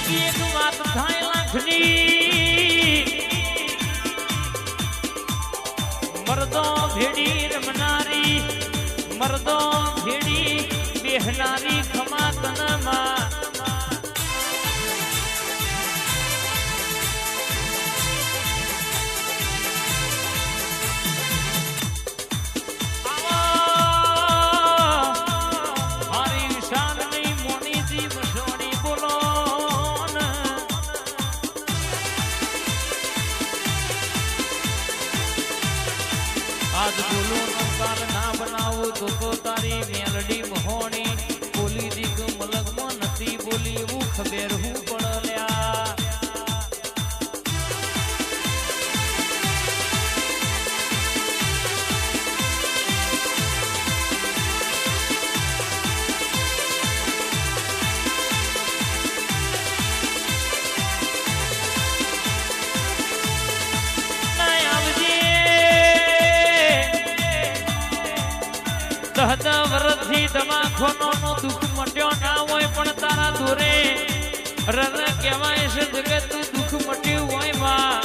એક વાત થાય લાખની મરદો ભેડી રમનારી મરદો ભેડી બેહનારી ખમા તનમાં આજ બોલો કાલ ના બનાવું તો તારી મેલડી મહોણી બોલી દીક મલગમાં નથી બોલી એવું ખબર હું પડલ્યા દહદા વરસથી દવાખાનો નો દુઃખ મટ્યો ના હોય પણ તારા દોરે રર કહેવાય છે જગત દુઃખ મટ્યું હોય માં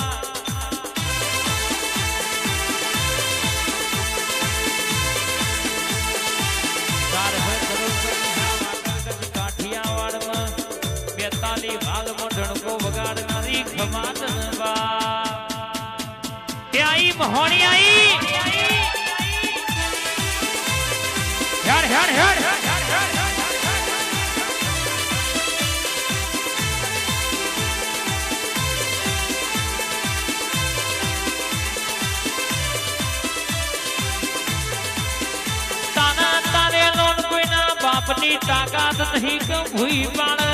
કાઠિયાવાડમાં 42 ભાગમાં ઢણકો વગાડનારી ખમાદન બા એ આઈ મહોણી આઈ હેડ હેડ હેડ તાના તારે લોન કોઈના બાપની તાકાત નહીં કે ભૂઈ પાડે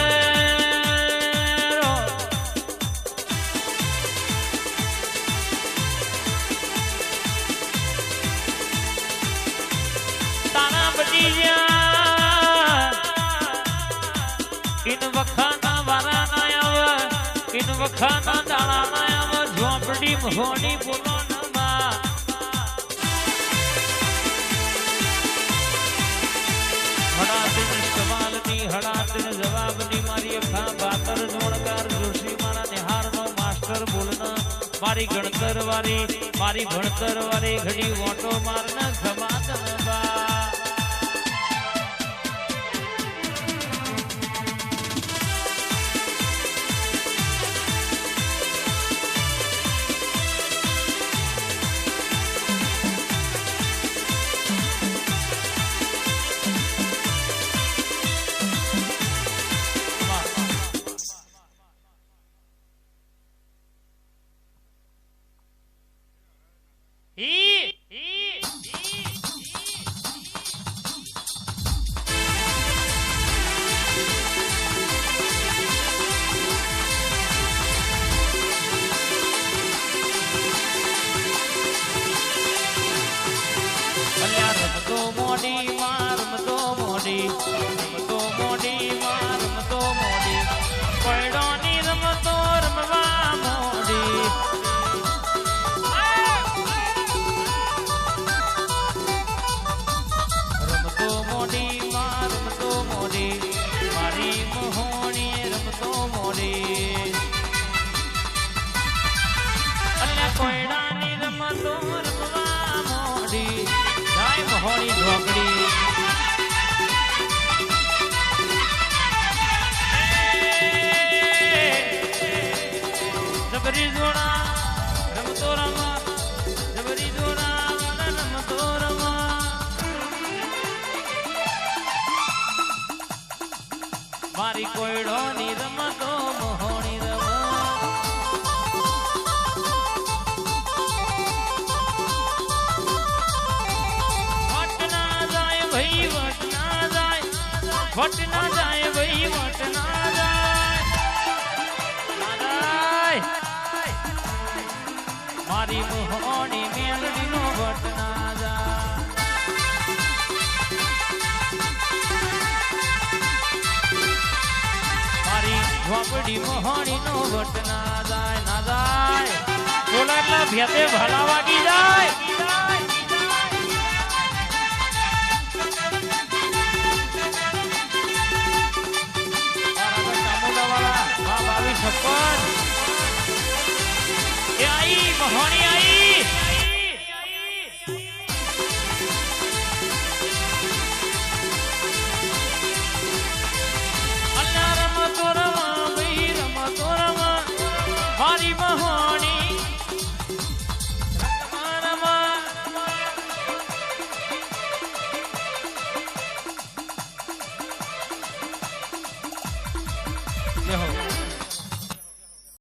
ઇન વખાના વારા ના આવે ઇન વખાના દાણા ના આવે ઝોપડી મહોની બોલો નમા હડાતીન સવાલની હડાતીન જવાબની મારી અખા બાતર જોણકાર જોશી મારા નિહારનો માસ્ટર બોલના મારી ગણતર વાળી મારી ભણતર વાળી ઘડી ઓટો મારના ખમાતન બા મારી કોયડો ની રમતો મોહણી વટ ના જાય ભાઈ વટ ના જાય ભાઈ વટ ના જાય મારી મોહણી મેલડી નો વટ ના જાય ઝોપડી મોહણી નો વટ ના જાય બોલા એટલે ભેતે ભલા વાગી જાય ચામુંડા વાળા મહોણી આઈ અલ્લા રમતો રમા ભાઈ રમતો રમા મારી મહોણી રમા રમા